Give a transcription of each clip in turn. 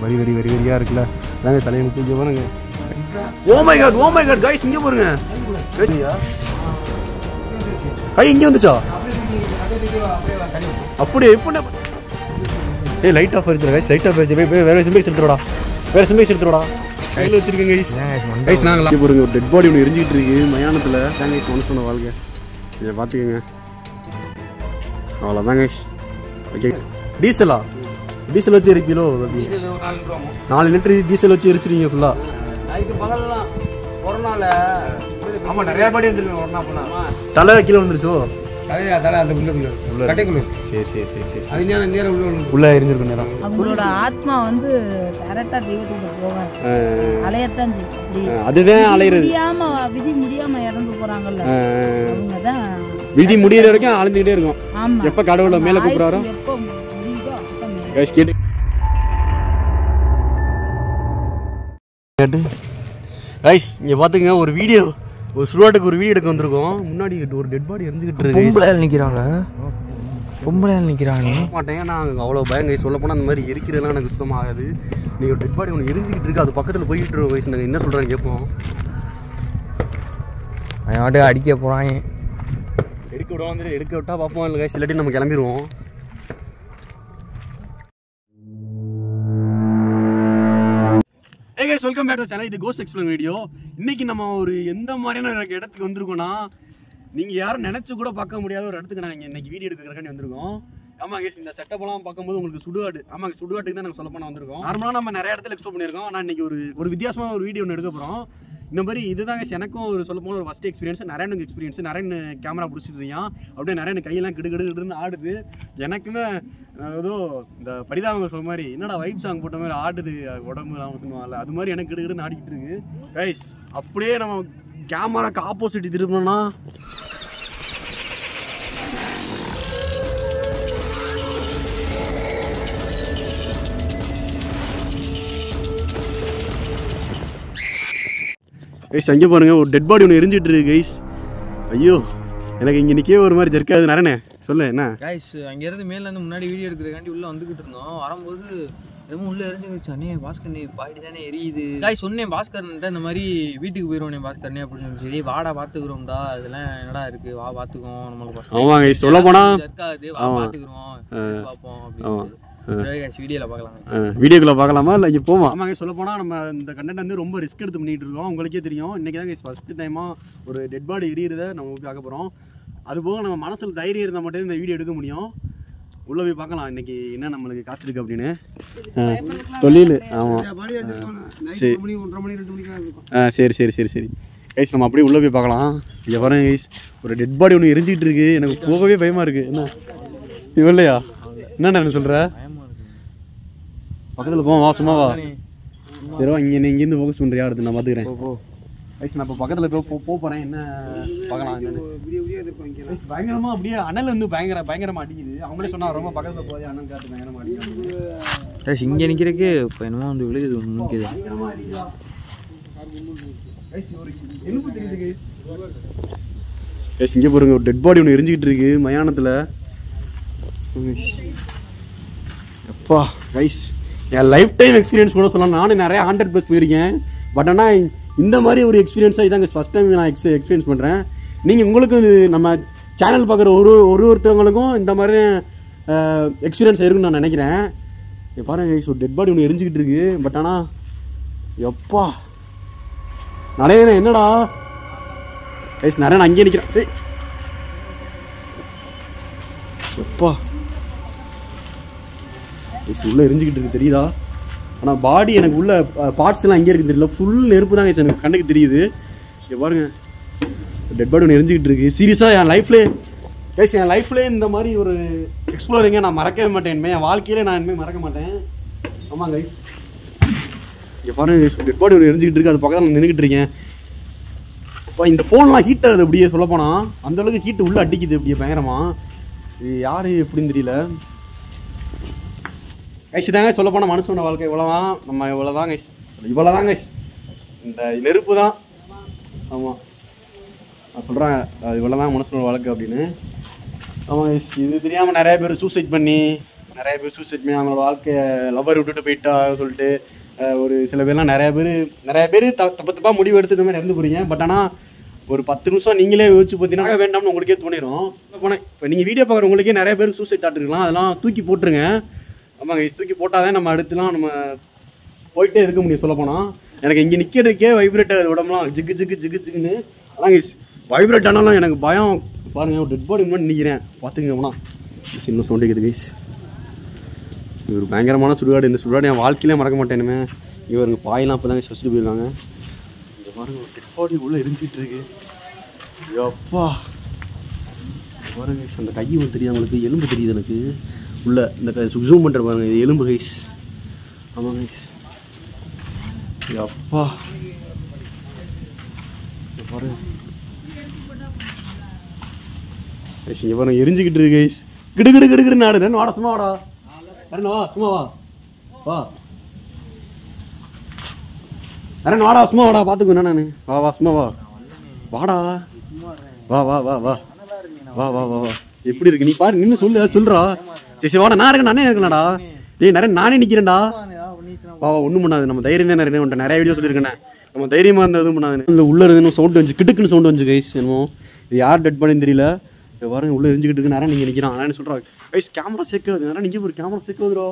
வரி வரி வரி வரியாக இருக்குல்ல அதாங்க தலையை முக்கிய பாருங்க. ஓ மை காட் கைஸ் இங்கே பாருங்க. கை இங்கே வந்துச்சா அப்படியே இப்போ ஏய் லைட் ஆஃப் ஆயிடுச்சு கைஸ். லைட் ஆஃப் ஆயிடுச்சு. வேறு சிம்பிக்ஸ் எடுத்துடா. கையில் வச்சிருக்கேன் கைஸ். கைஸ் நாங்கள் பாருங்க ஒரு டெட் பாடி ஒன்று எரிஞ்சிக்கிட்டு இருக்கு மயானத்தில். தாங்க மனுஷனோட வாழ்க்கை இதை பார்த்துக்கோங்க. அவ்வளோதான் கைஸ். ஓகே டீசல் வச்சு எரிப்பீங்களோ? 4 லிட்டர் டீசல் வச்சு எரிச்சிருக்கீங்க ஃபுல்லாக. நைட்டு பகல்லாம் கொரோனாவில் ஆமாம் நிறையா பாடி வந்துருக்கேன். கொரோனா பண்ணா தலை கீழே வந்துருச்சோ? தலை அந்த உள்ள கட்டைக்குள்ள. சரி அது நேரம் உள்ள எரிஞ்சிருக்கும் நேரம். அவங்களோட ஆத்மா வந்து டைரக்டா தெய்வத்துக்கு போவாங்க. அலையத்தான் செய்யும். அதுதான் அலையிறது. விதி முடியாம இறந்து போறாங்கல்ல அவங்கதான். விதி முடியற வரைக்கும் அலைஞ்சுக்கிட்டே இருக்கும். எப்ப கடவுளை மேல கூப்பிடுறாரோ கைஸ் இங்க பாத்துங்க ஒரு வீடியோ ஒரு சுடுகாட்டுக்கு ஒரு வீடியோ எடுக்க வந்திருக்கோம். முன்னாடி ஒரு டெட் பாடி எரிஞ்சுக்கிட்டு இருக்கு. பொம்பளை நிற்கிறாங்க மாட்டேன். நான் அவ்வளோ பயம் கைஸ். சொல்ல போனால் அந்த மாதிரி எரிக்கிறதுலாம் எனக்கு சுத்தமாக ஆகாது. நீங்கள் ஒரு டெட் பாடி ஒன்று எரிஞ்சிக்கிட்டு இருக்கு. அது பக்கத்தில் போய்கிட்டு இருக்கோம் கைஸ். நாங்கள் என்ன சொல்கிறேன்னு கேட்போம். அவன் அடிக்க போகிறாங்க. எடுக்க விடுவாங்க. எடுக்க விட்டா பார்ப்போம் இல்லை கைஸ். இல்லாட்டி நம்ம கிளம்பிடுவோம். Hey guys, welcome back to the channel. இது கோஸ்ட் எக்ஸ்பிளைன் வீடியோ. இன்னைக்கு நம்ம ஒரு எந்த மாதிரியான இடத்துக்கு வந்திருக்கோம்னா நீங்கள் யாரும் நினச்சி கூட பார்க்க முடியாத ஒரு இடத்துக்கு நாங்கள் இன்னைக்கு வீடியோ எடுக்கிறக்காண்டி வந்திருக்கோம். ஆமாம் கேஸ் இந்த செட்டப்பெல்லாம் பார்க்கும்போது உங்களுக்கு சுடுகாடு. ஆமாங்க சுடுகாட்டுக்கு தான் நாங்கள் சொல்ல போனால் வந்திருக்கோம். நார்மலாக நம்ம நிறைய இடத்துல எக்ஸ்ப்ளோர் பண்ணியிருக்கோம். ஆனால் இன்னைக்கு ஒரு வித்தியாசமான ஒரு வீடியோ ஒன்று எடுக்க போகிறோம். இந்த மாதிரி இதுதான் எனக்கும் ஒரு சொல்ல போனால் ஒரு ஃபஸ்ட் எக்ஸ்பீரியன்ஸ். நிறைய எக்ஸ்பீரியன்ஸ். நிறைய கேமரா பிடிச்சிட்டு இருக்கான். அப்படியே நிறைய கையெல்லாம் கிடுன்னு ஆடுது. எனக்குமே ஏதோ இந்த பரிதாபங்கள் சொல்ல மாதிரி என்னடா வைப் சாங் போட்ட மாதிரி ஆடுது உடம்பு எல்லாம் சொல்லுவாங்கல்ல அது மாதிரி எனக்கு கிடுன்னு ஆடிக்கிட்டு இருக்கு கைஸ். அப்படியே நம்ம கேமராக்கு ஆப்போசிட் திரும்பினோம்னா கைஸ் அங்கே பாருங்க ஒரு டெட் பாடி ஒன்று எரிஞ்சிட்டு இருக்கு கைஸ். ஐயோ எனக்கு இங்கே நிற்கவே ஒரு மாதிரி ஜெர்க்காது. நரனே சொல்லு என்ன கைஸ். அங்கேருந்து மேலேருந்து முன்னாடி வீடியோ எடுக்கிறதுக்காண்டி உள்ளே வந்துக்கிட்டு இருந்தோம். வரும்போது எதுவும் உள்ளே எரிஞ்சுச்சு. அண்ணே பாஸ்கர் பாடி தானே எரியுது. கைஸ் சொன்னேன் பாஸ்கர்ன்ட்டு இந்த மாதிரி வீட்டுக்கு போயிடுவோனே பாஸ்கர்னே அப்படின்னு சொல்லி. வாடா பார்த்துக்குறோம்டா இதெல்லாம் என்னடா இருக்குது வா பார்த்துக்குவோம் நம்மளுக்கு. ஆமாம் கைஸ் சொல்ல போனால் ஜெர்க்காது வா பார்த்துக்குறோம் பார்ப்போம் அப்படின்னு. வீடியோக்குள்ள பார்க்கலாமா இல்லை இங்கே போவோம். ஆமாங்க சொல்ல போனால் நம்ம இந்த கண்டென்ட் வந்து ரொம்ப ரிஸ்க் எடுத்து பண்ணிட்டு இருக்கோம். உங்களுக்கே தெரியும். இன்றைக்கி தான் ஃபர்ஸ்ட் டைமாக ஒரு டெட் பாடி எரியிறத நம்ம பார்க்க போகிறோம். அதுபோக நம்ம மனசில் தைரியம் இருந்தால் மட்டும் இந்த வீடியோ எடுக்க முடியும். உள்ளே போய் பார்க்கலாம் இன்றைக்கி என்ன நம்மளுக்கு காத்திருக்கு அப்படின்னு. தொழில் ஆமாம் சரி சரி கைஸ் நம்ம அப்படியே உள்ளே போய் பார்க்கலாம். இங்கே பாருங்க கைஸ் ஒரு டெட் பாடி ஒன்று எரிஞ்சிக்கிட்டு இருக்கு. எனக்கு போகவே பயமாக இருக்குது. என்ன இது இல்லையா என்ன சொல்கிற? பக்கத்தில் போவோம் வா சும்மாவா. சரிவா இங்கேருந்து ஃபோக்கஸ் பண்ணுறியா அடுத்து நான் பார்த்துக்கிறேன். கைஸ் நான் இப்போ பக்கத்தில் போகிறேன். என்ன பார்க்கலாம் பயங்கரமாக அப்படியே அனல் வந்து பயங்கரமாக அடிக்குது. அவங்களே சொன்னால் ரொம்ப பக்கத்தில் போதே அனல் காற்று பயங்கரமாக அடிக்குது. இங்கே நிற்கிறதுக்கு இப்போ என்னமோ வந்து விழுகுது ஒன்று நிற்குது. கைஸ் இங்கே பாருங்க ஒரு டெட் பாடி ஒன்று எரிஞ்சிக்கிட்டு இருக்கு மயானத்தில். அப்பா கைஸ் என் லைஃப் டைம் எக்ஸ்பீரியன்ஸ் கூட சொல்லலாம். நானும் நிறைய 100+ போயிருக்கேன். பட் ஆனால் இந்த மாதிரி ஒரு எக்ஸ்பீரியன்ஸாக இதாங்க ஃபஸ்ட் டைம் நான் எக்ஸ்பீரியன்ஸ் பண்ணுறேன். நீங்கள் உங்களுக்கு நம்ம சேனல் பார்க்குற ஒருத்தவங்களுக்கும் இந்த மாதிரி எக்ஸ்பீரியன்ஸ் இருக்குன்னு நான் நினைக்கிறேன். பாருங்க கைஸ் ஒரு டெட் பாடி ஒன்று எரிஞ்சிக்கிட்டு இருக்கு. பட் ஆனால் எப்பா நிறைய என்னடா கைஸ் நிறைய நான் அங்கேயே நிற்கிறேன். எப்பா உள்ள எரிஞ்சுக்கிட்டு இருக்கு தெரியுதா? ஆனால் பாடி எனக்கு உள்ள பார்ட்ஸ் எல்லாம் அங்கே இருக்கு தெரியல. ஃபுல் நெருப்பு தான் எனக்கு கண்ணுக்கு தெரியுது. இங்கே பாருங்க டெட் பாடி ஒன்று எரிஞ்சுக்கிட்டு இருக்கு. சீரியஸாக என் லைஃப்லேயே இந்த மாதிரி ஒரு எக்ஸ்ப்ளோரிங்க நான் மறக்கவே மாட்டேன். என் வாழ்க்கையிலே நான் இனிமேல் மறக்க மாட்டேன். ஆமாம் கைஸ் இங்கே பாருங்க டெட் பாடி ஒன்று எரிஞ்சுக்கிட்டு இருக்கு. அது பக்கத்தில் நான் நின்றுக்கிட்டு இருக்கேன். இப்போ இந்த ஃபோன்லாம் ஹீட் ஆகுது அப்படியே சொல்ல போனால். அந்தளவுக்கு ஹீட்டு உள்ளே அடிக்குது அப்படியே பயங்கரமாக. இது யார் எப்படின்னு தெரியல கைஸ். இதாங்க சொல்ல போனால் மனுஷனோட வாழ்க்கை இவ்வளோதான். நம்ம இவ்வளோதான் கைஸ். இந்த நெருப்பு தான். ஆமாம் நான் சொல்கிறேன் இவ்வளோதான் மனுஷனோட வாழ்க்கை அப்படின்னு. ஆமாம் கைஸ் இது தெரியாமல் நிறைய பேர் சூசைட் பண்ணி நிறைய பேர் சூசைட் பண்ணி அவங்களோட வாழ்க்கையை லவ்வர் விட்டுட்டு போயிட்டா சொல்லிட்டு ஒரு சில பேர்லாம் நிறைய பேர் தப்பா முடிவு எடுத்து இந்த மாதிரி இறந்து போறீங்க. பட் ஆனால் ஒரு 10 நிமிஷம் நீங்களே யோசிச்சு பார்த்தீங்கன்னா வேண்டாம்னு உங்களுக்கே தோணிடும். இப்போ நீங்கள் வீடியோ பார்க்குற உங்களுக்கே நிறைய பேருக்கு சூசைட் தாட் இருக்கலாம், அதெல்லாம் தூக்கி போட்டுருங்க. ஆமாங்க, தூக்கி போட்டாதான் நம்ம அடுத்துலாம் நம்ம போயிட்டே இருக்க முடியும். சொல்ல போனால் எனக்கு இங்கே நிற்கிறதுக்கே வைப்ரேட் ஆகுது உடம்புலாம், ஜிக்கு ஜிக்கு ஜிக்கு ஜிக்குன்னு. ஆனால் வைப்ரேட் ஆனாலும் எனக்கு பயம். பாருங்க, ஒரு டெட் பாடி முன்னாடி நிற்கிறேன் பார்த்துக்கோங்கண்ணா. இன்னும் சவுண்ட் கேட்குது கைஸ். இது ஒரு பயங்கரமான சுடுகாடு. இந்த சுடுகாடு என் வாழ்க்கையிலே மறக்க மாட்டேனுமே. இவருங்க பாயெல்லாம் இப்போ தாங்க வச்சுட்டு போயிருக்காங்க. இந்த பாருங்க, ஒரு டெட் பாடி உள்ளே எரிஞ்சிக்கிட்டு இருக்கு. அப்பா பாருங்க, அந்த கை ஒன்று தெரியும் அவங்களுக்கு, எலும்பு தெரியுது எனக்கு உள்ள. இந்த ஜூம் பண்ணுற பாருங்க, இது எலும்பு கைஸ். ஆமாம் கைஸ். அப்பா பாருங்க கைஸ், இங்கே பாருங்க எரிஞ்சிக்கிட்டு இருக்கு கைஸ். கிடு கிடு கிடு கிடு நாடு. ரெண்டு வாடா, சும்மா வாடா, ரெண்டு வா, சும்மா வா வா, ரெண்டு வாடா, சும்மா வாடா, பார்த்துக்கோ நான். வா வா, சும்மா வா, வாடா, வா வா வா வா வா வா வா வா. எப்படி இருக்கு நீ பாரு, நின்று சொல்லு, சொல்றா. சரி வாடா, நான் இருக்கேன், நானே இருக்கேன்டா. டேய் நிறைய நானே நிற்கிறேன்டா. வா வா, ஒன்றும் பண்ணாது, நம்ம தைரியம் தான். நிறைய வீடியோ சொல்லியிருக்கேன், நம்ம தைரியமாக இருந்தால் எதுவும் பண்ணாது. இல்லை உள்ளே இருந்து சவுண்ட் வந்துச்சு, கிட்டுக்குன்னு சவுண்ட் வந்துச்சு கைஸ். என்னமோ இது யார் டெட் பண்ணின்னு தெரியல. பாருங்க உள்ளே எரிஞ்சுக்கிட்டு இருக்கு. நிறைய நீங்கள் நிற்கிறான். நான் சொல்கிறேன் கைஸ், கேமரா சேர்க்காது. நிறைய நிற்க போகிற கேமரா சேர்க்காதுரா.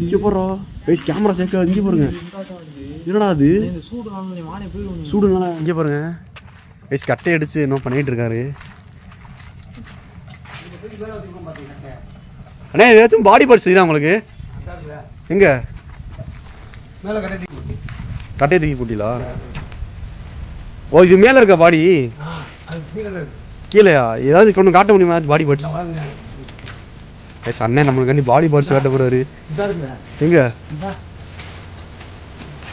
இங்கே போடுறா கைஸ், கேமரா சேர்க்காது. இங்கே பாருங்க, என்னடா அது சூடுனால. இங்கே பாருங்க கைஸ், கட்டை அடிச்சு என்ன பண்ணிட்டு இருக்காரு. அண்ணே ஏதாச்சும் பாடி பார்ட்ஸ் செய்யலாம் உங்களுக்கு? எங்க கட்டையை தூக்கி போட்டீங்களா? ஓ, இது மேலே இருக்கா பாடி? கீழேயா? ஏதாவது ஒன்று காட்ட முடியுமா பாடி பார்ட்ஸ்? கைஸ், அண்ணே நம்மளுக்காண்டி பாடி பார்ட்ஸ் காட்ட போறாரு. எங்க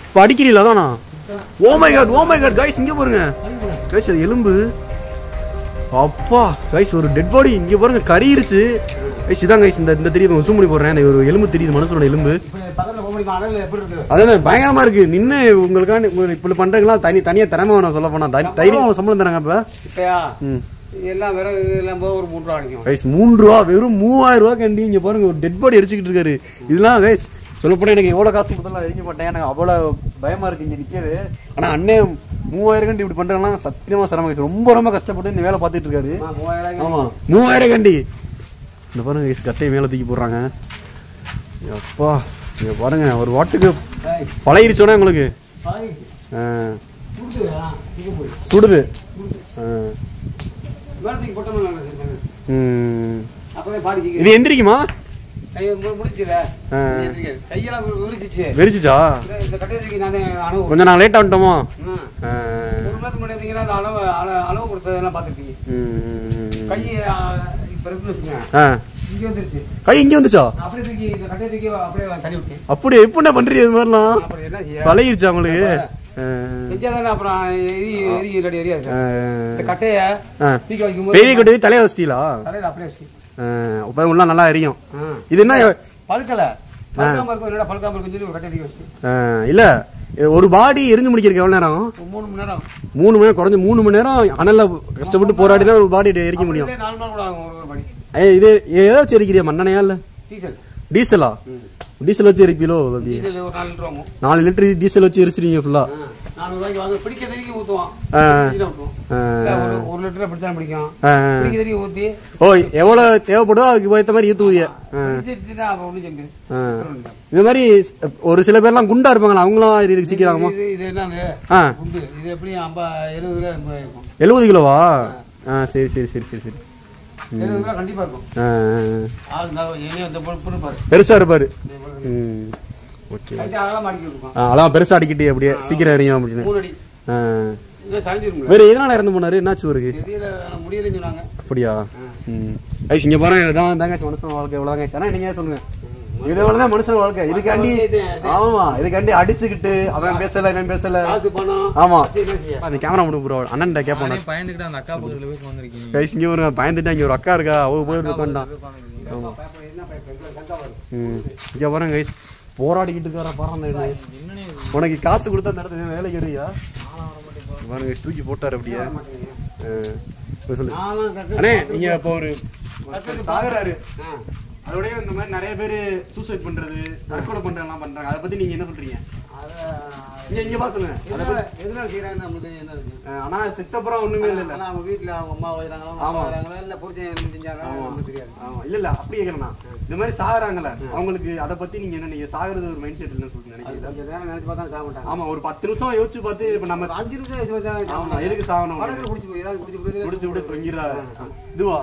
இப்போ அடிக்கிறீங்களா? தானா? Oh my God, oh my God guys, இங்கே பாருங்க கைஸ், அது எலும்பு. அப்பா கைஸ், ஒரு டெட் பாடி இங்கே பாருங்க, கறியிருச்சு கைஸ். இதான் கைஸ், இந்த தெரியுது, உசு பண்ணி போடுறேன். ஒரு எலும்பு தெரியுது, மனசோட எலும்பு. அதான் பயங்கரமா இருக்கு. நின்று உங்களுக்காண்டி இப்படி பண்றீங்களா? தனியாக திறமை வேணும். சொல்ல போனா தைரியம் சம்பளம் தராங்க. இப்போ எல்லாம் வெறும் ஒரு 3 ரூபா கிடைக்கும் கைஸ். 3 ரூபா, வெறும் 3000 ரூபா கண்டி. இங்க பாருங்க, ஒரு டெட் பாடி எரிச்சுக்கிட்டு இருக்காரு. இதெல்லாம் கைஸ் சொல்லப்போனா எனக்கு எவ்வளோ காசு கொடுத்தாலும் எரிக்க மாட்டேன். எனக்கு அவ்வளோ பயமா இருக்கு இங்கே நிற்கிறது. ஆனால் அண்ணே 3000 கண்டி இப்படி பண்ணுறாங்கன்னா சத்தியமாக சிரமம் கைஸ். ரொம்ப ரொம்ப கஷ்டப்பட்டு இந்த வேலை பார்த்துட்டு இருக்காரு. ஆமாம், 3000 கண்டி. இந்த பாருங்க கைஸ், கட்டையை மேலே தூக்கி போடுறாங்க. அப்பா இங்கே பாருங்க, ஒரு வாட்டுக்கு பழகிருச்சோன்னா உங்களுக்கு சுடுது. இது எந்திரிக்குமா? வெறிச்சிச்சா? கொஞ்சம் நான் லேட்டா வந்துட்டோமோ? கை இங்க வந்துச்சா? அப்படியே எப்ப என்ன பண்றீங்க? இது மாதிரிலாம் பழகிருச்சா உங்களுக்கு? பெரிய கொட்டை தலையை வச்சிட்டீங்களா? உள்ள நல்லா எரியும். இது என்ன இல்ல, ஒரு பாடி எரிஞ்சு முடிக்கிறதுக்கு எவ்வளவு நேரம்? 3 மணி நேரம். 3 மணி நேரம், குறைஞ்ச 3 மணி நேரம் அனல்ல கஷ்டப்பட்டு போராடி தான் ஒரு பாடி எரிக்க முடியும். இது ஏதாச்சும் எரிக்கிறியா? மண்ணெண்ணையா இல்ல டீசலா? டீசல் வச்சு எரிப்பீங்களோ? 4 லிட்டர் டீசல் வச்சு எரிச்சிருக்கீங்க ஃபுல்லா? ஓ, எவ்வளவு தேவைப்படுதோ அதுக்கு ஏற்ற மாதிரி ஊத்துவீங்க. இந்த மாதிரி ஒரு சில பேர்லாம் குண்டா இருப்பாங்களா, அவங்களாம் இதுக்கு சீக்கிரமா? 70 கிலோவா? சரி சரி சரி சரி சரி. பெருசா இருப்பாரு. அதான் பெருசா அடிக்கிட்டே அப்படியே சீக்கிரம் எறியும் அப்படின்னு. வேற எதனால இறந்து போனாரு? என்னாச்சு அவருக்கு? அப்படியா? இங்க பாருங்க, இதான் மனுஷன் வாழ்க்கை. எவ்வளவு நீங்க சொல்லுங்க, இதோடதான் மனுஷன் வாழ்க்கை. இதுக்காண்டி ஆமா, இதுக்காண்டி அடிச்சுக்கிட்டு அவன் பேசல இவன் பேசல. ஆமா, அந்த கேமரா மட்டும் ப்ரோ அண்ணன் கேட்பான். பயந்துக்கிட்டு அந்த அக்கா பக்கத்துல போய் வந்திருக்கீங்க கைஸ். இங்க ஒரு பயந்துட்டு இங்க ஒரு அக்கா இருக்கா, அவ போய் உட்காண்டான். ஆமா, இங்க பாருங்க கைஸ், போராடிக்கிட்டு இருக்காரா பாருங்க. உனக்கு காசு கொடுத்தா அந்த இடத்துல வேலைக்கு வருவியா? பாருங்க தூக்கி போட்டாரு அப்படியே. சொல்லு அண்ணே, நீங்க இப்போ ஒரு சாகுறாரு, அதோடய இந்த மாதிரி நிறைய பேர் சூசைட் பண்றது தற்கொலை பண்றதெல்லாம் பண்றாங்க. அதை பத்தி நீங்க என்ன பண்றீங்க? இங்க பாத்துங்க எதனால செய்யறாங்க நமக்கு என்ன இருக்கு. ஆனா செத்தப்புறம் ஒண்ணுமே இல்ல. ஆனா அவங்க வீட்டுல அவங்க அம்மா வயதாங்களா இல்ல புரிஞ்சு செஞ்சாங்களா நமக்கு தெரியாது. ஆமா இல்ல அப்படி கேட்கலாம். இந்த மாதிரி சாகுறாங்கல்ல அவங்களுக்கு அதை பத்தி நீங்க என்ன, நீங்க சாகுறது ஒரு மைண்ட் செட் இல்லைன்னு சொல்லிட்டு நினைக்கிறீங்க? கொஞ்சம் நேரம் நினைச்சு பார்த்தா சாக மாட்டாங்க. ஆமா ஒரு 10 நிமிஷம் யோசிச்சு பார்த்து இப்ப நம்ம 5 நிமிஷம் யோசிச்சு பார்த்தா ஆமா எதுக்கு சாகணும்? குடிச்சு போய் ஏதாவது குடிச்சு விட்டு தொங்கிடுறாரு. இதுவா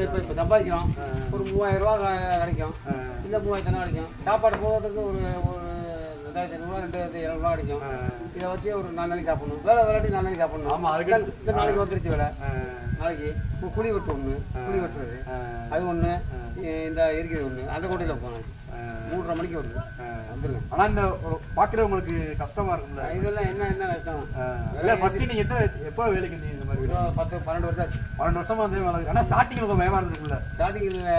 இப்ப சம்பாதிக்கிறோம் ஒரு 3000 ரூபாய் கிடைக்கும் இல்ல 3000 கிடைக்கும். சாப்பாடு போகிறதுக்கு ஒரு 2500 2700 கிடைக்கும். இதை வச்சு ஒரு 4 நாளைக்கு சாப்பிடணும். வேலை விளையாட்டி 4 நாளைக்கு சாப்பிடணும். ஆமா அதுக்கு இந்த நாளைக்கு வந்துருச்சு வேலை. நாளைக்கு குழி வெட்டு ஒண்ணு, குழி வெட்டுறது அது ஒண்ணு, இந்த இருக்கிறது ஒண்ணு. அந்த கோட்டையில போனோம் 3:30 மணிக்கு வருது வந்துருங்க. ஆனா இந்த பாக்குறவங்களுக்கு கஷ்டமா இருக்குல்ல இதெல்லாம் என்ன கஷ்டம். இல்ல ஃபர்ஸ்ட் நீங்க எப்போ வேலைக்கு வந்தீங்க? இந்த மாதிரி 10-12 வருஷம் ஆச்சு. 12 வருஷமா வந்து வேலை. ஆனா ஸ்டார்டிங்ல கொஞ்சம் பயமா இருந்துருக்குல்ல? ஸ்டார்டிங்ல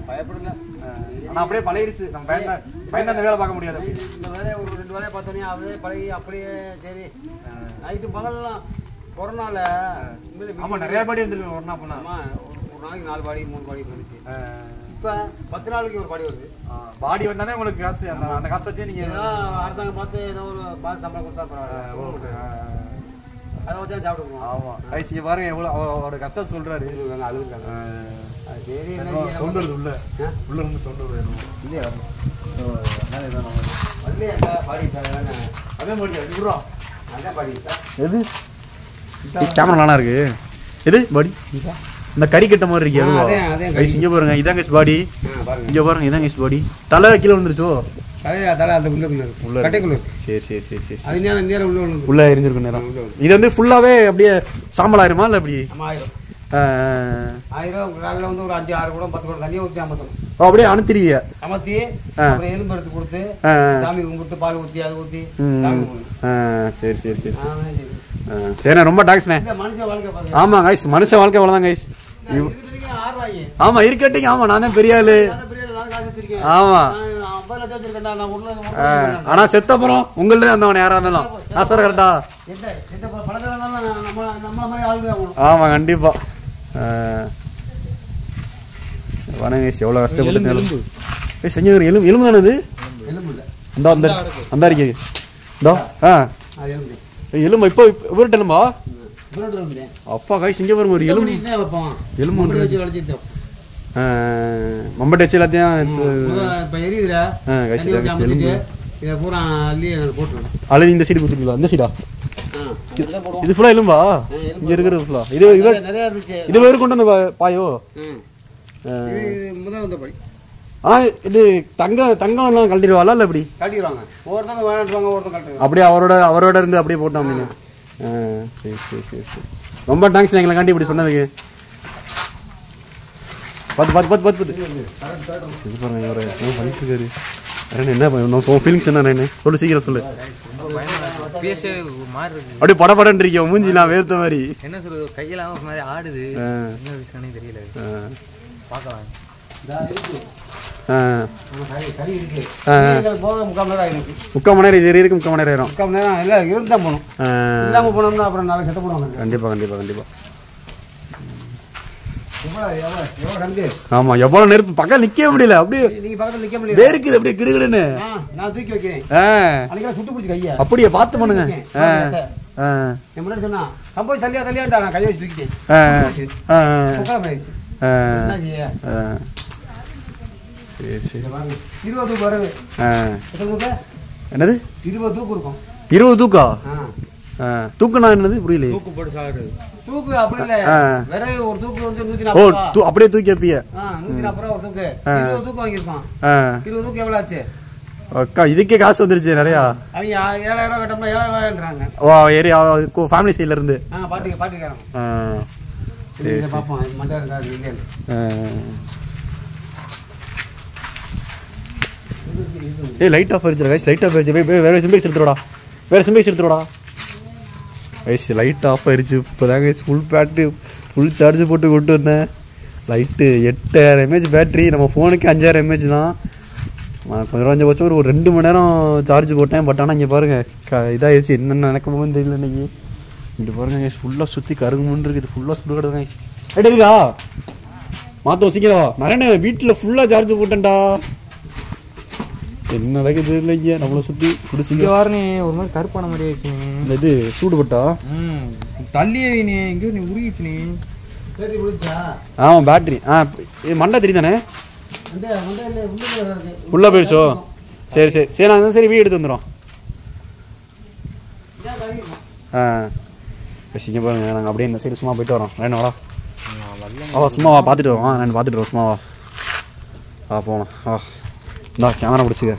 பயப்படல. ஆனா அப்படியே பழகிருச்சு. நம்ம பயந்து அந்த வேலை பார்க்க முடியாது. இந்த வேலையை ஒரு 2 வேலையை பார்த்தோன்னே அப்படியே பழகி அப்படியே சரி. நைட்டு பகல்லாம் கொரோனால ஆமா நிறைய பாடி வந்துருக்கு. ஒரு நாள் போனா ஒரு நாளைக்கு 4 பாடி 3 பாடி வந்துச்சு. இப்ப 10 நாளைக்கு ஒரு பாடி வருது. பாடி வந்தாலே உங்களுக்கு காசு. அந்த காசு வச்சு நீங்க அரசாங்கம் பார்த்து ஏதோ ஒரு பாதி சம்பளம் கொடுத்தா பரவாயில்ல. அதை வச்சா சாப்பிடுவோம். ஆமா ஐசிங்க பாருங்க எவ்வளவு அவரோட கஷ்டம் சொல்றாரு. அழுதுருக்காங்க. சரி சொல்றது உள்ள இருந்து சொல்றது இல்லையா பாடி சார் அதே மாதிரி இவ்வளோ அதான் பாடி சார். எது கேமரா நல்லா இருக்கு. எது பாடி இந்த கறி கட்ட மாதிரி இருக்கு. அதுவும் இங்க பாருங்க இதாங்க பாடி. இங்க பாருங்க இதாங்க பாடி. தலை கீழே வந்துருச்சோ? தலை அந்த உள்ள கட்டைக்குள்ள. சரி சரி சரி சரி அது நேரம் உள்ள எரிஞ்சிருக்கும் நேரம். இது வந்து ஃபுல்லாவே அப்படியே சாம்பல் ஆயிருமா இல்ல எப்படி? 1000 காலையில் வந்து ஒரு 5-6 கூட 10 கூட தண்ணியை ஊற்றி அமர்த்தணும். அப்படியே அனுத்திருவிய அமர்த்தி அப்புறம் எலும்பு எடுத்து கொடுத்து சாமி கும்பிட்டு பால் ஊற்றி அதை ஊற்றி சரி சரி சரி சரிண்ணே ரொம்ப டாக்ஸ்ண்ணே. மனுஷன் வாழ்க்கை ஆமா கைஸ் மனுஷன் வாழ்க்கை அவ்வளோதான் கைஸ். ஆமா இருக்கட்டிங்க. ஆமா நான் தான் பெரிய ஆளு. ஆமா ஆனா செத்தப்புறம் உங்களே வந்தவன் யாரா இருந்தாலும் நான் சார் கரெக்டா. ஆமா கண்டிப்பா. வணங்க எவ்வளவு கஷ்டப்பட்டு செஞ்சு எலும்பு எலும்பு தானே அது. அந்த அந்த அந்த இருக்கு இந்தோ. எலும்பு இப்போ விரட்டணும்பா. அப்பா கைஸ் இங்க பாருங்க ஒரு எலும்பு எலும்பு மம்பட்டி வச்சு எல்லாத்தையும் அழுது இந்த சைடு கொடுத்துருங்களா? இந்த சைடா இது ஃபுல்லா எலும்பா? இங்க இருக்கிறது ஃபுல்லா இது இது வேறு கொண்டு வந்து பாயோ? ஆனா இது தங்கம் எல்லாம் கழட்டிடுவாளா இல்ல எப்படி? அப்படியே அவரோட இருந்து அப்படியே போட்டோம் அப்படின்னு. சரி சரி சரி சரி ரொம்ப தேங்க்ஸ் எங்களை காண்டி இப்படி சொன்னதுக்கு. பாத்து பாருங்க இவரை பண்ணிட்டு இருக்காரு. என்ன ஃபீலிங்ஸ் என்ன சொல்லு சீக்கிரம் சொல்லு. அப்படியே படப்படன்னு இருக்கோம் மூஞ்சிலாம் வேர்த்த மாதிரி. என்ன சொல்றது கையெல்லாம் ஒரு மாதிரி ஆடுது. என்ன விஷயம்னே தெரியல. பார்க்கலாம். முக்கால் மணி நேரம் இது இருக்கு. முக்கால் மணி நேரம் இருந்தா போகணும். இல்லாம போனோம்னா அப்புறம் நாளைக்கு செத்த போடுவாங்க. கண்டிப்பா கண்டிப்பா கண்டிப்பா. ஆமா எவ்வளவு நெருப்பு பக்கம் நிக்க முடியல. அப்படியே நீங்க பக்கத்துல நிக்க முடியல. வேர்க்குது அப்படியே கிடுகிடுன்னு. நான் தூக்கி வைக்கிறேன். சுட்டு பிடிச்சி கையை அப்படியே பார்த்து பண்ணுங்க. என் முன்னாடி சொன்னா கம்போஸ் தள்ளியாண்டா நான் கையை வச்சு தூக்கிட்டேன். சரி சரி 20 தூக்கு வருது. என்னது 20 தூக்கு இருக்கும். 20 தூக்கா? தூக்குனா என்னது புரியல. தூக்கு போட்டு சாகுறது. தூக்கு அப்படி இல்ல. விறகு ஒரு தூக்கு வந்து 140. ஓ அப்படியே தூக்கி வைப்பிய. 140 ஒரு தூக்கு. 20 தூக்கு வாங்கிருப்பான். 20 தூக்கு எவ்வளவு ஆச்சு? அக்கா இதுக்கே காசு வந்துருச்சு நிறையா. அவங்க 7000 ரூபாய் கட்டமா 7000 ஓ ஏரியா ஃபேமிலி சைடுல இருந்து. பாட்டுக்காரங்க. சரி பாப்போம் மண்டா இருக்கா நீங்க. ஏய் லைட் ஆஃப் ஆயிடுச்சு கைஸ். லைட் ஆஃப் ஆயிடுச்சு. வேற சிம்பிள்ஸ் எடுத்துடா. வேற சிம்பிள்ஸ் எடுத்துடா கைஸ். லைட் ஆஃப் ஆயிடுச்சு. இப்போதான் guys full battery full charge போட்டு கொண்டு வந்தேன். Light 8000 mAh battery. நம்ம ஃபோனுக்கு 5000 mAh தான். கொஞ்சம் வச்சு ஒரு 2 மணி நேரம் சார்ஜ் போட்டேன். பட் ஆனால் இங்கே பாருங்கள் இதாகிடுச்சு. என்னென்ன நடக்கணும்னு தெரியல இன்னைக்கு. இப்படி பாருங்க கைஸ் ஃபுல்லாக சுற்றி கருங்குமுன்னு இருக்குது. ஃபுல்லாக சுடு கிடக்கு கைஸ். ரைட் இருக்கா மாத்தோம் சீக்கிரம் நிறைய வீட்டில் ஃபுல்லாக சார்ஜ் போட்டேன்டா. என்ன நடக்குது இல்லைங்க நம்மளை சுற்றி குடிச்சிங்க வாரனே ஒரு மாதிரி கருப்பான மாதிரி ஆயிடுச்சு. இந்த இது சூடுபட்டா தள்ளியே நீ எங்கேயோ நீ உருகிச்சு நீ. ஆமாம் பேட்ரி இது மண்டை தெரியுதானே உள்ளே போயிடுச்சோ. சரி சரி சரி நாங்கள் சரி வீடு எடுத்து வந்துடும். பேசிங்க பாருங்க நாங்கள் அப்படியே இந்த சைடு சும்மா போயிட்டு வரோம். வேணாடா சும்மா வா பார்த்துட்டு வரோம். நான் பார்த்துட்டு வரோம் சும்மா வா போகலாம். இந்தா கேமரா பிடிச்சிக்க.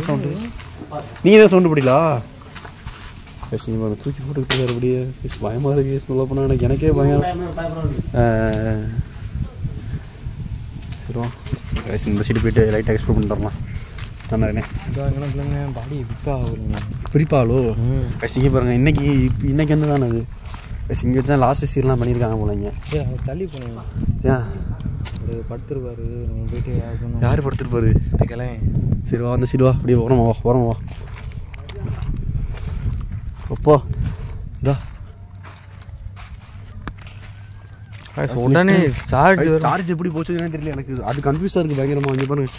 சவுண்டு நீங்கள் தான் சவுண்டு பிடிக்கலா? பேசிங்க பாருங்க தூக்கி போட்டுக்கிட்டு அப்படியே பயமாக இருக்கு. சொல்ல போனால் எனக்கே பயம். சரிவா இந்த சைடு போயிட்டு லைட்டாக எக்ஸ்ப்ளோர் பண்ணிட்டு வரலாம். பாடி பிரிப்பாளோ பேசிங்க பாருங்க. இன்னைக்கு வந்து தானே அது இங்கே வச்சு தான் லாஸ்ட் சீன்லாம் பண்ணியிருக்காங்க போலங்க. தள்ளி போனேன். ஏன் படுத்துருப்பாரு நம்ம போயிட்டு யார் படுத்துருப்பாரு? கிளம்பி சரி வா அந்த சைடு வா அப்படியே வரோம் வா அப்போ இதா உடனே சார்ஜ் எப்படி போச்சுன்னு தெரியல எனக்கு. அது கன்ஃபியூஸாக இருக்குது பயங்கரமாக. இங்கே பாருங்க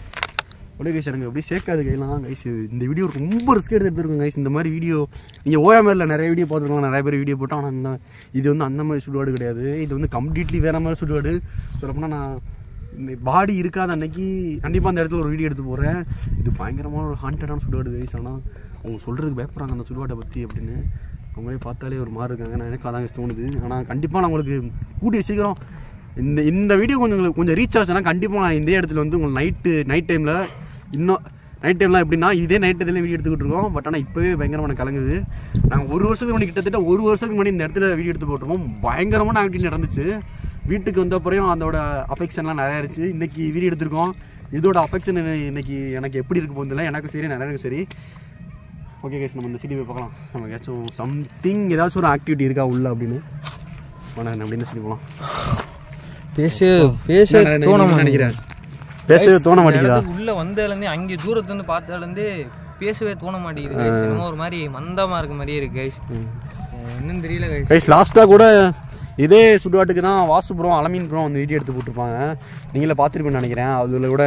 அப்படியே கைஸ் எனக்கு அப்படியே சேர்க்காது கையெல்லாம். கைஸ் இந்த வீடியோ ரொம்ப ரிஸ்க் எடுத்துருக்கோம் கைஸ். இந்த மாதிரி வீடியோ நீங்கள் ஓயாமரில் நிறைய வீடியோ பார்த்துருக்கோம், நிறைய பேர் வீடியோ போட்டோம். ஆனால் இது வந்து அந்த மாதிரி சுடுவாடு கிடையாது. இது வந்து கம்ப்ளீட்லி வேறு மாதிரி சுடுவாடு. சொல்லப்போனால் நான் இந்த பாடி இருக்காத அன்னைக்கு கண்டிப்பாக அந்த இடத்துல ஒரு வீடியோ எடுத்து போகிறேன். இது பயங்கரமான ஒரு ஹாண்டடான சுடுவாடு கைஸ். ஆனால் அவங்க சொல்கிறதுக்கு பயப்படுறாங்க அந்த சுடுவாட்டை பற்றி அப்படின்னு. அவங்களே பார்த்தாலே ஒரு மாதிரி இருக்காங்க. நான் எனக்கு அதான் தோணுது. ஆனால் கண்டிப்பாக நான் உங்களுக்கு கூடிய சீக்கிரம் இந்த வீடியோ கொஞ்சம் ரீச் ஆச்சுன்னா கண்டிப்பாக நான் இந்த இடத்துல வந்து உங்களுக்கு நைட் டைமில் இன்னும் நைட் டைம்லாம் எப்படின்னா இதே நைட் டைம்ல வீடியோ எடுத்துக்கிட்டு இருக்கோம். பட் ஆனால் இப்போவே பயங்கரமான கலங்குது. நாங்கள் ஒரு வருஷத்துக்கு முன்னாடி கிட்டத்தட்ட ஒரு வருஷத்துக்கு முன்னாடி இந்த இடத்துல வீடியோ எடுத்து போட்டுருவோம். பயங்கரமான ஆக்டிவிட்டி நடந்துச்சு. வீட்டுக்கு வந்த அப்புறம் அதோட அஃபெக்ஷன்லாம் நிறையா இருந்துச்சு. இன்றைக்கி வீடியோ எடுத்திருக்கோம். இதோட அஃபெக்ஷன் இன்னைக்கு எனக்கு எப்படி இருக்கு போதில்லை. எனக்கும் சரி நிறையக்கும் சரி. ஓகே கேஸ் நம்ம இந்த சிட்டி போய் பார்க்கலாம். நம்ம ஏதாச்சும் சம்திங் ஏதாச்சும் ஒரு ஆக்டிவிட்டி இருக்கா உள்ள அப்படின்னு அப்படின்னு சொல்லி போகலாம். பேச நினைக்கிறேன். பேசவே தோண மாட்டேங்குதா? உள்ள வந்ததுலேருந்து அங்கே தூரத்துல இருந்து பார்த்ததுலேருந்து பேசவே தோண மாட்டேங்குது. ஒரு மாதிரி மந்தமா இருக்க மாதிரியே இருக்கு கைஸ். என்னன்னு தெரியல கைஸ். லாஸ்ட்டாக கூட இதே சுடுகாட்டுக்கு தான் வாசுபுரம் அலமீன்புரம் வந்து வீடியோ எடுத்து போட்டிருப்பாங்க. நீங்களே பார்த்துருப்பேன்னு நினைக்கிறேன். அதில் கூட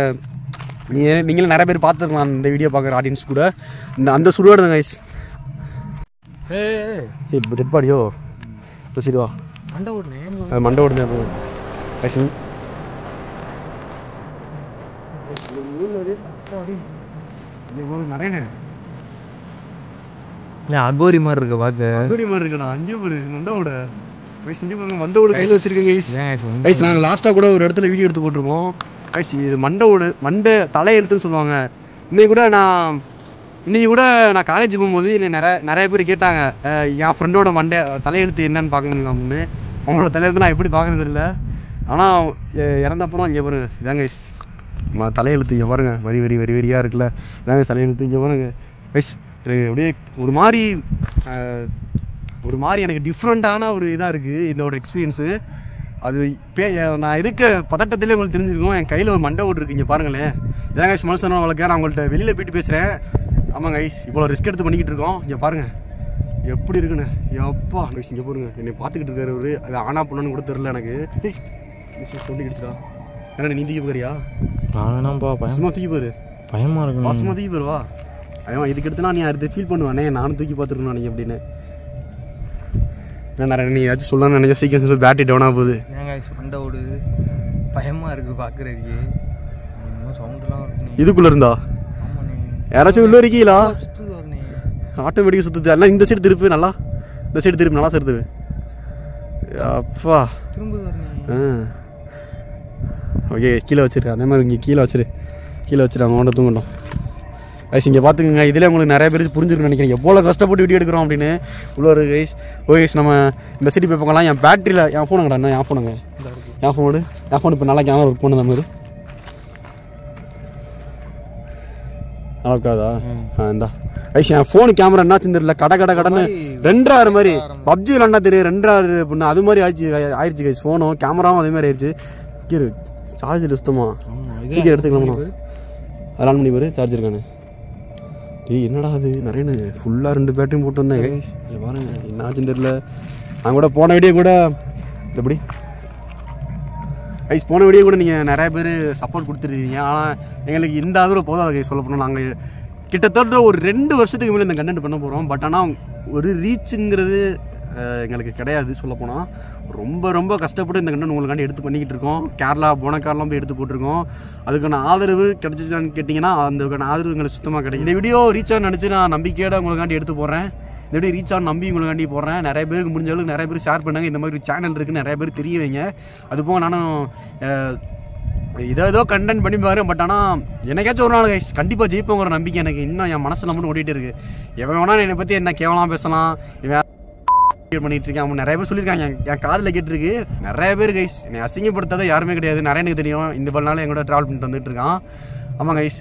நீங்களும் நிறைய பேர் பார்த்துருக்கலாம் இந்த வீடியோ பார்க்குற ஆடியன்ஸ் கூட. அந்த சுடுகாடு தான் கைஸ். டெட் பாடியோ சரிவா மண்டை ஓடுனே கைஸ். அகோரி மாதிரி இருக்கு பார்க்க. அகோரி மாதிரி இருக்குண்ணா. அஞ்சு பேர் மண்டவோட மண்டவோட கையில் வச்சிருக்கேன் கைஸ். கைஸ் நாங்கள் லாஸ்ட்டாக கூட ஒரு இடத்துல வீடியோ எடுத்து போட்டிருக்கோம் கைஸ். இது மண்டை தலையெழுத்துன்னு சொல்லுவாங்க. இன்னைக்கு கூட நான் காலேஜ் போகும்போது நிறைய பேர் கேட்டாங்க என் ஃப்ரெண்டோட தலையெழுத்து என்னன்னு பார்க்கணும் அப்படின்னு. அவங்களோட தலையெழுத்து நான் எப்படி பார்க்கறது இல்லை. ஆனால் இறந்தப்பறம் இங்கே பாருங்க இதாங்க கைஸ் தலையெழுத்து. இங்கே பாருங்க வரியாக இருக்குல்ல இதாங்க தலையெழுத்து. இங்கே பாருங்க கைஸ். அப்படியே ஒரு மாதிரி எனக்கு டிஃப்ரெண்ட்டான ஒரு இதாக இருக்குது இதோட எக்ஸ்பீரியன்ஸு. அது நான் இருக்க பதட்டத்திலே உங்களுக்கு தெரிஞ்சிருக்கும். என் கையில் ஒரு மண்டை ஓடு இருக்குது. இங்கே பாருங்களேன் இதாங்க கைஸ் மனுஷன் வளர்க்க. நான் உங்கள்கிட்ட வெளியில் போயிட்டு பேசுகிறேன். ஆமாங்க கைஸ் இவ்வளோ ரிஸ்க் எடுத்து பண்ணிக்கிட்டு இருக்கோம். இங்கே பாருங்கள் எப்படி இருக்குன்னு. எப்பா கைஸ் இங்கே பாருங்க என்னை பார்த்துக்கிட்டு இருக்காரு ஒரு அது ஆனா பொண்ணுன்னு கூட தெரில எனக்கு. சொல்லி கிடுச்சுடா. ஏன்னா நீ தூக்கி போறியா? சும்மா தூக்கி போரு. பயமாக இருக்கு. சும்மா தூக்கி போருவா. ஐயோ இதுக்கு எடுத்துனா நீ அது ஃபீல் பண்ணுவானே நானும் தூக்கி பார்த்துருக்கணும் நீங்கள் அப்படின்னு. நிறைய நீ ஏதாச்சும் சொல்லணும்னு நினைச்சா சீக்கிரம் சொல்லி பேட்டரி டவுனாக போகுது. சண்டை ஓடுது பயமாக இருக்குது பார்க்குறதுக்கு. சவுண்டெலாம் இதுக்குள்ளே இருந்தா யாராச்சும் உள்ள இருக்கீங்களா? ஆட்டோமேட்டிக்காக சுற்றுது. எல்லாம் இந்த சைடு திருப்பு நல்லா. இந்த சைடு திருப்பு நல்லா சருது. அப்பா ஓகே கீழே வச்சிருக்கேன். அதே மாதிரி இங்கே கீழே வச்சுரு அவங்கள்ட்ட தூங்கட்டும். கைஸ் இங்கே பார்த்துக்கோங்க. இதில் உங்களுக்கு நிறைய பேர் புரிஞ்சுக்கணும்னு நினைக்கிறேன் எவ்வளோ கஷ்டப்பட்டு வீடியோ எடுக்கிறோம் அப்படின்னு உள்ள ஒரு கைஸ். ஓகே கைஸ் நம்ம இந்த சிட்டி போய் பார்க்கலாம். என் பேட்டரியில் என் ஃபோனுங்கடா என்ன என் ஃபோனுங்க என் ஃபோன் இப்போ நல்லா கேமரா ஒர்க் பண்ண மாதிரி நல்லா இருக்காதா? இந்தா கைஸ் என் ஃபோனு கேமரா என்ன தெரியல கடன்னு 2 மாதிரி பப்ஜி விளாண்டா தெரியும் 2 அப்படின்னா அது மாதிரி ஆயிடுச்சு கைஸ். ஃபோனும் கேமராவும் அதே மாதிரி ஆயிடுச்சு. கீழே சார்ஜர் சுத்தமா சீக்கிரம் எடுத்துக்கலாமா? அதெல்லாம் பண்ணி பாரு சார்ஜர் இருக்கானு. என்னடா அது நிறைய ஃபுல்லாக 2 பேட்டரியும் போட்டு வந்தேன் கைஸ். பாருங்க என்ன ஆச்சுன்னு தெரியல. நான் கூட போன வீடியோ கூட எப்படி கைஸ் போன வீடியோ கூட நீங்கள் நிறைய பேர் சப்போர்ட் கொடுத்துருக்கீங்க. ஆனால் எங்களுக்கு இந்த ஆதரவு போதாது கைஸ். சொல்ல போனால் நாங்கள் கிட்டத்தட்ட ஒரு 2 வருஷத்துக்கு மேலே இந்த கண்டென்ட் பண்ண போகிறோம். பட் ஆனால் ஒரு ரீச்சுங்கிறது எங்களுக்கு கிடையாது. சொல்லப்போனால் ரொம்ப கஷ்டப்பட்டு இந்த கண்டென்ட் உங்களுக்காண்டி எடுத்து பண்ணிக்கிட்டு இருக்கோம். கேரளா போனக்காரெலாம் போய் எடுத்து போட்டிருக்கோம். அதுக்கான ஆதரவு கிடச்சிச்சான்னு கேட்டிங்கன்னா அதுக்கான ஆதரவு எங்களுக்கு சுத்தமாக கிடைக்கும். இந்த வீடியோ ரீச் ஆக நினச்சி நான் நம்பிக்கையோட உங்களுக்காண்டி எடுத்து போடுறேன். இந்த வீடியோ ரீச் ஆக நம்பி உங்களுக்காண்டி போடுறேன். நிறைய பேருக்கு முடிஞ்ச அளவுக்கு நிறைய பேர் ஷேர் பண்ணுங்க. இந்த மாதிரி சேனல் இருக்குன்னு நிறைய பேர் தெரிய வைங்க. அதுபோக நானும் ஏதோ கண்டென்ட் பண்ணி பாரு. பட் ஆனால் எனக்காச்சும் ஒரு நாள் கைஸ் கண்டிப்பாக ஜெயிப்போங்கிற நம்பிக்கை எனக்கு இன்னும் என் மனசில் மட்டும் ஓடிட்டு இருக்குது. எவன் வேணா என்னை பற்றி என்ன கேவலாம் பேசலாம், இவன் பண்ணிட்டு இருக்கேன் அவங்க நிறைய பேர் சொல்லியிருக்காங்க. என் காதில் கேட்டிருக்கு நிறைய பேர் கைஸ். என்னை அசிங்கப்படுத்தாத யாருமே கிடையாது. நிறைய எனக்கு தெரியும். இந்த பல நாள் எங்கூட ட்ராவல் பண்ணிட்டு வந்துட்டு இருக்கான். ஆமாம் கைஸ்,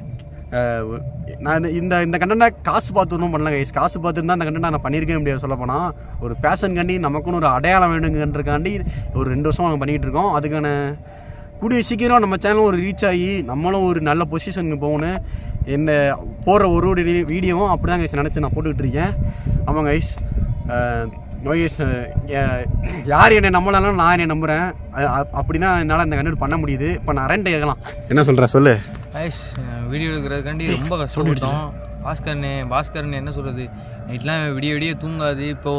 நான் இந்த கண்டென்ட்டை காசு பார்த்து ஒன்றும் பண்ணல கைஸ். காசு பார்த்துருந்தா அந்த கண்டென்ட்டை நான் பண்ணியிருக்கவே முடியாது. சொல்ல போனால் ஒரு பேஷன்காண்டி நமக்குன்னு ஒரு அடையாளம் வேணுங்கன்றக்காண்டி ஒரு 2 வருஷம் நாங்கள் பண்ணிக்கிட்டு இருக்கோம். அதுக்கான கூடிய சீக்கிரம் நம்ம சேனலும் ஒரு ரீச் ஆகி நம்மளும் ஒரு நல்ல பொசிஷனுக்கு போகணும். என்ன போடுற ஒரு வீடியோவும் அப்படி தான் கைஸ் நினச்சி நான் போட்டுக்கிட்டு இருக்கேன். ஆமாம் கைஸ், யார் என்னை நம்பலாம் நான் என்னை நம்புகிறேன். அப்படி தான் என்னால் இந்த கண்டென்ட் பண்ண முடியுது. இப்போ நான் ரெண்டு கேட்கலாம். என்ன சொல்கிறேன் சொல்லு கைஸ். வீடியோ எடுக்கிறதுக்காண்டி ரொம்ப கஷ்டப்பட்டோம். பாஸ்கர்னு என்ன சொல்கிறது, நைட்லாம் விடிய தூங்காது. இப்போ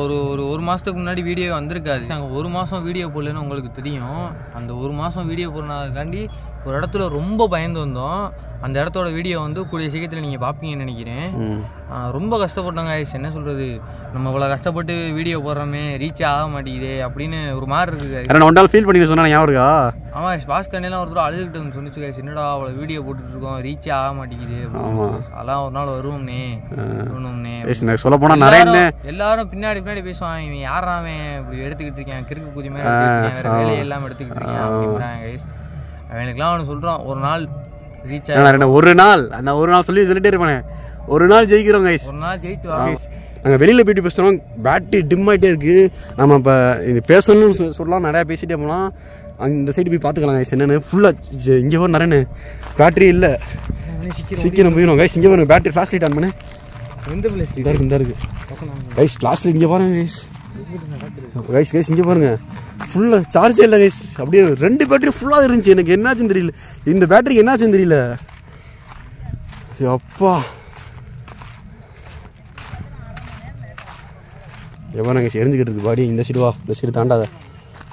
ஒரு மாதத்துக்கு முன்னாடி வீடியோ வந்திருக்காது. நாங்கள் 1 மாதம் வீடியோ போடலன்னு உங்களுக்கு தெரியும். அந்த 1 மாதம் வீடியோ போடுறதுக்காண்டி ஒரு இடத்துல ரொம்ப பயந்து வந்தோம். அந்த இடத்தோட வீடியோ வந்து கூடிய சீக்கிரத்தில் நீங்கள் பார்ப்பீங்கன்னு நினைக்கிறேன். ரொம்ப கஷ்டப்பட்டோங்க கைஸ். என்ன சொல்கிறது, நம்ம இவ்வளோ கஷ்டப்பட்டு வீடியோ போடுறோமே ரீச் ஆக மாட்டேங்குது அப்படின்னு ஒரு மாதிரி இருக்குது. ஒன்றால் ஃபீல் பண்ணி சொன்னா ஞாபகம் இருக்கா? ஆமாம், பாஸ்கர்லாம் ஒரு தடவை அழுதுகிட்டு சொன்னிச்சு கைஸ், என்னடா அவ்வளோ வீடியோ போட்டுட்ருக்கோம் ரீச் ஆக மாட்டேங்குது. அதெல்லாம் ஒரு நாள் வருவோம்னே. சொல்ல போனால் நிறைய எல்லாரும் பின்னாடி பேசுவான், இவன் யாராவன் இப்படி எடுத்துக்கிட்டு இருக்கேன், கிறுக்கு குதி மாதிரி வேற வேலையை எல்லாம் எடுத்துக்கிட்டு இருக்கேன் அப்படின்றாங்க கைஸ். அவனுக்குலாம் அவனு சொல்கிறான் ஒரு நாள் ரீச் ஆக ஒரு நாள் சொல்லிட்டே இருப்பானே. ஒரு நாள் ஜெயிக்கிறோம் கைஸ். ஒரு நாள் ஜெயிச்சு வரோம். நாங்கள் வெளியில் போயிட்டு பேசுகிறோம். பேட்டரி டிம் ஆகிட்டே இருக்குது. நம்ம இப்போ பேசணும்னு சொல்லலாம், நிறையா பேசிகிட்டே போகலாம். அந்த சைடு போய் பார்த்துக்கலாம் கைஸ். என்னென்னு ஃபுல்லாக இங்கே வரும் நிறைய பேட்டரி இல்லை. சீக்கிரம் போயிடும் கைஸ். இங்கே வரும் பேட்டரி ஃப்ளாஷ் லைட் ஆன் பண்ணு. இந்த இருக்கு கைஸ் ஃப்ளாஷ் லைட். இங்கே பாருங்க கைஸ் இங்கே பாருங்க. ஃபுல்லாக சார்ஜே இல்லை கைஸ். அப்படியே 2 பேட்டரி ஃபுல்லாக இருந்துச்சு. எனக்கு என்னாச்சுன்னு தெரியல. இந்த பேட்டரிக்கு என்னாச்சுன்னு தெரியல. அப்பா எவ்வளோ கைஸ் எரிஞ்சுக்கிட்டு இருக்கு பாடி. இந்த சைடு வா, இந்த சைடு தாண்டாத,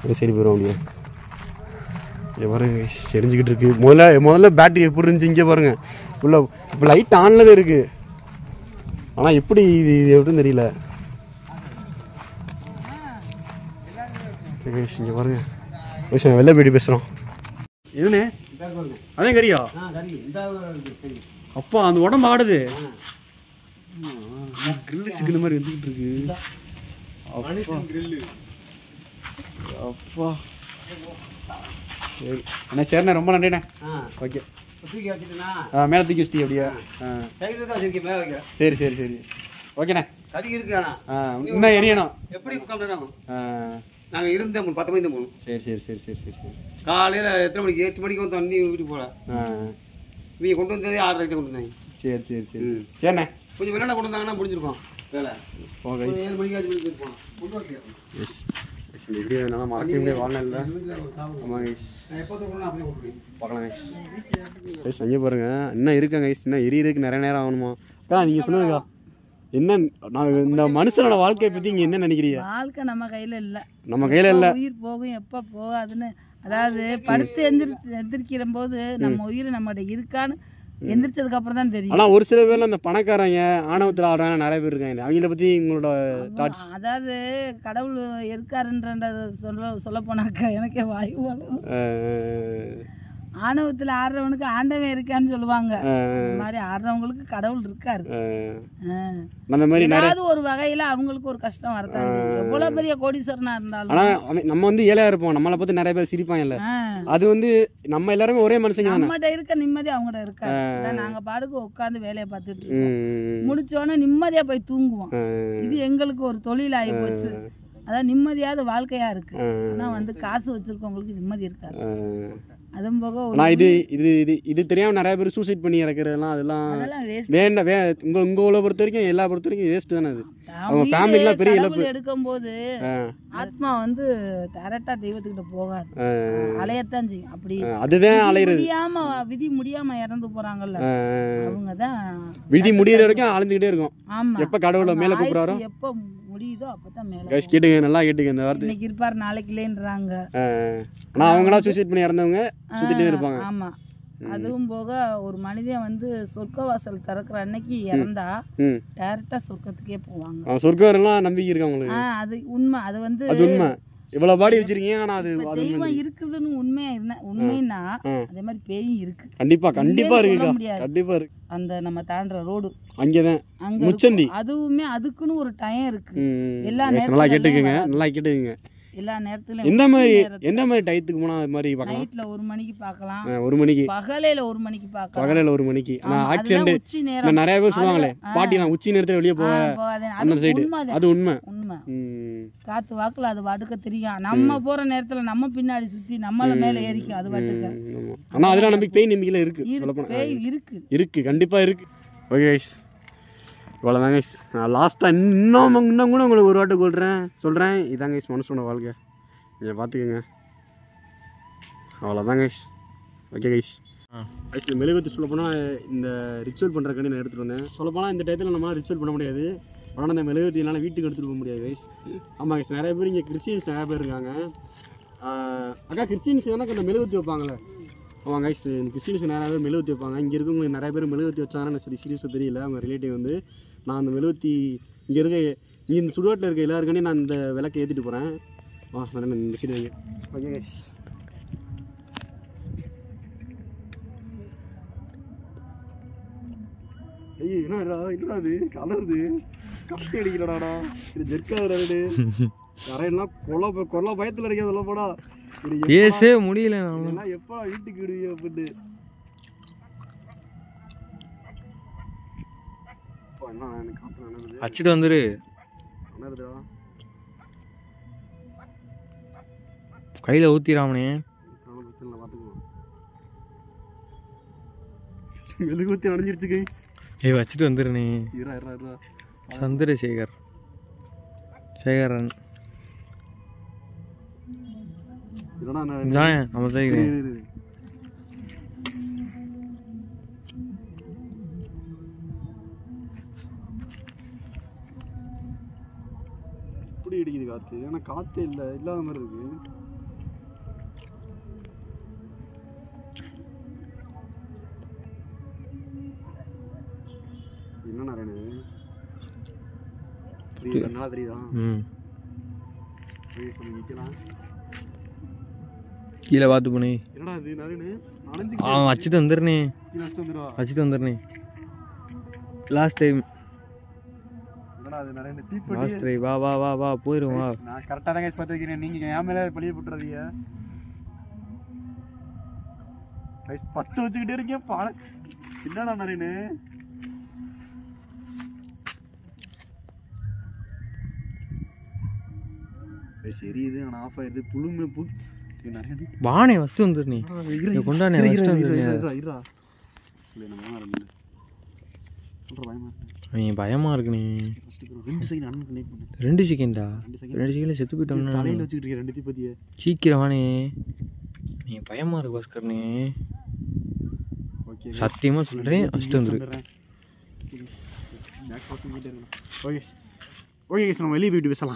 இந்த சைடு போயிடும். அப்படியே எவ்வளோ கைஸ் எரிஞ்சுக்கிட்டு இருக்கு. முதல்ல பேட்டரி எப்படி இருந்துச்சு இங்கே பாருங்க. இப்போ லைட் ஆன்ல தான் இருக்கு. ஆனால் எப்படி இது எப்படின்னு தெரியல. இங்கே பாருங்க வெளில போயிட்டு பேசுகிறோம். எதுனே அதே கறியா? அப்பா அந்த உடம்பு ஆடுது. கிரில்லு சிக்கன் மாதிரி வந்துக்கிட்டு இருக்கு. அப்பா சரி அண்ணா, சரிண்ணே ரொம்ப நன்றிண்ணே. ஓகே மேலே தூக்கி வச்சுட்டி அப்படியே. சரி ஓகேண்ணே. இன்னும் எரியணும். எப்படி நாங்கள் இருந்தே 10 மணிக்கு தான் போகணும். சரி காலையில் எத்தனை மணிக்கு? 8 மணிக்கு வந்து தண்ணி வீட்டுக்கு போகல. இவங்க கொண்டு வந்ததே 6:30 கொண்டு வந்தாங்க. சரிண்ணே. கொஞ்சம் வெள்ளை கொண்டு வந்தாங்கன்னா முடிஞ்சிருக்கோம் வேலை. 7 மணிக்கு 5 மணிக்கு போகணும். இந்த வீடியோ என்னால் மறக்க முடியாது வாழ்நாளில். ஆமாம் கைஸ் பார்க்கலாம் கைஸ். அங்கே பாருங்க இன்னும் இருக்காங்க கைஸ். இன்னும் எரியறதுக்கு நிறைய நேரம் ஆகணுமா? நீங்கள் சொல்லுங்கக்கா, என்ன நான் இந்த மனுஷனோட வாழ்க்கையை பற்றி இங்கே என்ன நினைக்கிறீங்க? வாழ்க்கை நம்ம கையில் இல்லை. உயிர் போகும் எப்போ போகாதுன்னு, அதாவது படுத்து எந்திரிக்கிற போது நம்ம உயிர் நம்மகிட்ட இருக்கான்னு எந்திரிச்சதுக்கு அப்புறம் தான் தெரியும். ஆனால் ஒரு சில பேர்ல அந்த பணக்காரங்க ஆணவத்தில் ஆடுறாங்க நிறைய பேர் இருக்காங்க. அவங்கள பற்றி உங்களோட தாட்ஸ்? அதாவது கடவுள் இருக்காருன்றத சொல்ல போனாக்கா எனக்கே வாயு வரும். ஆணவத்தில் ஆடுறவனுக்கு ஆண்டவன் இருக்கான்னு சொல்லுவாங்க. இந்த மாதிரி ஆடுறவங்களுக்கு கடவுள் இருக்காரு. ஏதாவது ஒரு வகையில அவங்களுக்கு ஒரு கஷ்டம் வரதான். எவ்வளவு பெரிய கோடீஸ்வரனா இருந்தாலும் ஆனா நம்ம வந்து ஏழையா இருப்போம். நம்மளை பார்த்து நிறைய பேர் சிரிப்பாங்கல்ல. அது வந்து நம்ம எல்லாருமே ஒரே மனுஷங்க தானே. நம்மகிட்ட இருக்க நிம்மதி அவங்ககிட்ட இருக்காது. நாங்க பாட்டுக்கு உட்காந்து வேலையை பார்த்துட்டு இருக்கோம். முடிச்சோடனே நிம்மதியா போய் தூங்குவோம். இது எங்களுக்கு ஒரு தொழில் ஆகி போச்சு. அதான் நிம்மதியாத வாழ்க்கையா இருக்கு. ஆனா வந்து காசு வச்சிருக்கவங்களுக்கு நிம்மதி இருக்காது. அதுவும் போக ஆனால் இது தெரியாமல் நிறைய பேர் சூசைட் பண்ணி இறக்குறதுலாம் அதெல்லாம் வேண்டாம். உங்களை பொறுத்த வரைக்கும் எல்லா பொறுத்த வரைக்கும் வேஸ்ட் தானே அது. அவங்க ஃபேமிலிலாம் பெரிய இழப்பு. எடுக்கும்போது ஆத்மா வந்து கரெக்டா தெய்வத்துக்கிட்ட போகாது, அலையத்தான் செய்யும். அப்படி அதுதான் அலையிறது. விதி முடியாம இறந்து போறாங்கல்ல, அவங்கதான் விதி முடியற வரைக்கும் அலைஞ்சுக்கிட்டே இருக்கும். ஆமா, எப்ப கடவுளை மேல கூப்பிடுறாரோ எப்ப முடியுதோ அப்பதான் மேல. கைஸ் கேட்டுங்க, நல்லா கேட்டுங்க இந்த வார்த்தை. இன்னைக்கு இருப்பார் நாளைக்கு இல்லைன்றாங்க. ஆனா அவங்களா சூசைட் பண்ணி இறந்தவங்க சுத்திட்டே இருப்பாங்க. ஆமா. அதுவும் போக ஒரு மனிதன் வந்து சொர்க்க வாசல் திறக்கிற அன்னைக்கு இறந்தா டைரக்டா சொர்க்கத்துக்கே போவாங்க. சொர்க்கம் நம்பிக்கை இருக்கு அவங்களுக்கு. அது உண்மை. அது வந்து அது உண்மை. இவ்வளவு பாடி வச்சிருக்கீங்க, ஆனா அது தெய்வம் இருக்குதுன்னு உண்மைன்னா அதே மாதிரி பேயும் இருக்கு. கண்டிப்பா கண்டிப்பா இருக்கு, கண்டிப்பா இருக்கு. அந்த நம்ம தாண்டற ரோடு அங்கதான் முச்சந்தி, அதுவுமே அதுக்குன்னு ஒரு டைம் இருக்கு. எல்லா நல்லா கேட்டுக்கங்க, நல்லா கேட்டுக்கங்க. எல்லா நேரத்துலயும் எந்த மாதிரி டயத்துக்கு போனா அது மாதிரி பார்க்கலாம்? நைட்ல 1 மணிக்கு பார்க்கலாம், 1 மணிக்கு, பகலையில 1 மணிக்கு பார்க்கலாம். பகலையில 1 மணிக்கு. ஆனா ஆக்சிடென்ட் உச்சி நேரம் நிறைய பேர் சொல்லுவாங்களே, பாட்டி நான் உச்சி நேரத்துல வெளியே போவேன் அந்த சைடு. அது உண்மை. காத்து வாக்குல அது வாட்டுக்க தெரியும். நம்ம போற நேரத்துல நம்ம பின்னாடி சுத்தி நம்மள மேல ஏறிக்கும் அது வாட்டுக்க. ஆனா அதெல்லாம் நம்பிக்கை, பேய் நம்பிக்கையில இருக்கு. சொல்லப்போனா இருக்கு, கண்டிப்பா இருக்கு. ஓகே கைஸ், இவ்வளோதான் கைஸ். நான் லாஸ்ட்டாக இன்னும் கூட உங்களுக்கு ஒரு வாட்டை சொல்கிறேன். இதான் கைஸ் மனுஷனோட வாழ்க்கை, இதை பார்த்துக்கோங்க. அவ்வளோதான் கைஸ். Okay guys. கைஸ் இந்த மெழுகுவர்த்தி சொல்லப்போனால் இந்த ரிச்சுவல் பண்ணுறக்காண்டி நான் எடுத்துகிட்டு வந்தேன். சொல்லப்போனால் இந்த டயத்தில் நம்மளால் ரிச்சுவல் பண்ண முடியாது. ஆனால் இந்த மெழுகுவர்த்தினால வீட்டுக்கு எடுத்துகிட்டு போக முடியாது கைஸ். ஆமாம் கைஸ், நிறைய பேர் இங்கே கிறிஸ்டியன்ஸ் நிறைய பேர் இருக்காங்க. அக்கா கிறிஸ்டியன்ஸ் வேணால் கொஞ்சம் மெழுகுவர்த்தி வைப்பாங்களே. ஆமாம் கைஸ், கிறிஸ்டின்ஸுக்கு நிறைய பேர் மெழுகுவர்த்தி வைப்பாங்க. இங்கே இருக்கவங்க நிறைய பேர் மெழுகுவர்த்தி வச்சாங்கன்னா சரி சீரியஸாக தெரியல. அவங்க ரிலேட்டிவ் வந்து நான் அந்த மெழுகுவர்த்தி இங்கே இந்த சுடுகாட்டில் இருக்க எல்லாருக்காண்டி நான் இந்த விளக்கை ஏற்றிட்டு போகிறேன். நிறைய இந்த சீடு வைங்க. Okay guys. ஐயோ என்னடா அது கலருது, கப்பி அடிக்கலடாடா, இது ஜெர்க்காது. நிறையெல்லாம் கொல்ல பயத்தில் இருக்க சொல்ல போடா. பேசவே முடியல. எப்பா வீட்டுக்கு விடுவீங்க அப்படின்னு அச்சிட்டு வந்துரு. கையில ஊத்திராமனே. மெழுகுவர்த்தி அடைஞ்சிருச்சு கை. ஏய் வச்சிட்டு வந்துருனே. சந்திரசேகரன் நம்ம இப்படி அடிக்குது காத்து. ஆனா காத்தே இல்லாத மாதிரி இருக்கு. என்ன நாராயண நல்லா தெரியுதா? கீழே பார்த்து போனே. என்னடா இது நாராயண? அவன் வச்சுட்டு வந்துடுனே. வச்சுட்டு வந்துடுனே. லாஸ்ட் டைம் வா வா வா வா போயிரும். வா, நான் கரெக்டாக தான் கேஸ் பார்த்து வைக்கிறேன். நீங்கள் என் மேலே பழிய போட்டுறாதீங்க. 10 வச்சுக்கிட்டே இருக்கேன். என்னடா நாராயண? சரி இது ஆனால் ஆஃப் ஆயிடுது. புழுமை வானே ஃபஸ்ட்டு வந்துடுனே. கொண்டானே பயமா இருக்குண்ணே. 2 செகண்டா? 2 செகண்ட்ல செத்து போயிட்டோம்னா சீக்கிரம் வானே. நீ பயமா இருக்கு பாஸ்கர்னே, சத்தியமா சொல்றேன். ஃபஸ்ட்டு வந்துரு. ஓகே நம்ம வெளியே போயிட்டு பேசலாம்.